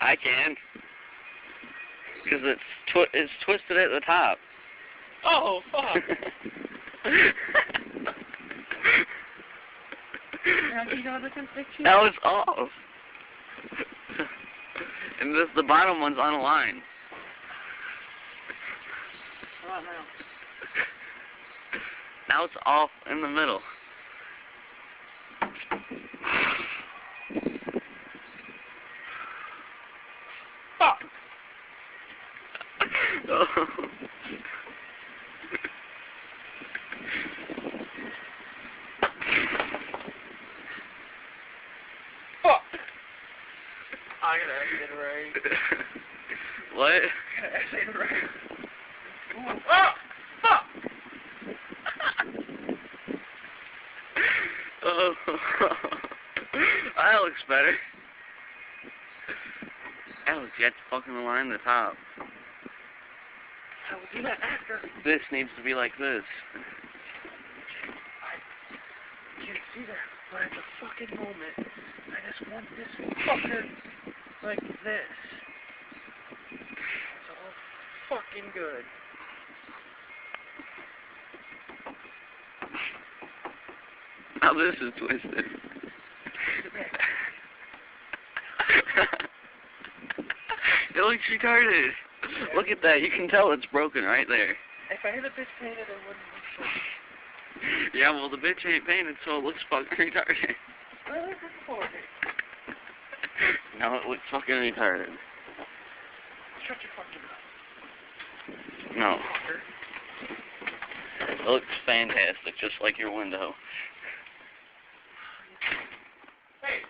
I can. Because it's twisted at the top. Oh, fuck. That was off. And the bottom one's unaligned. Come on now. Now it's off in the middle. Fuck. Oh. Fuck. I gotta exit right. What? I gotta exit right. Ooh. Ah! Fuck! Oh. That looks better. Alex, you have to fucking align the top. I will do that after. This needs to be like this. I can't see that, but at the fucking moment, I just want this fucker like this. It's all fucking good. Now this is twisted. It looks retarded. Look at that. You can tell it's broken right there. If I had a bitch painted, it wouldn't look so. Yeah, well, the bitch ain't painted, so it looks fucking retarded. Really? Before it. No, it looks fucking retarded. Shut your fucking mouth. No. Fucker. It looks fantastic, just like your window. Hey!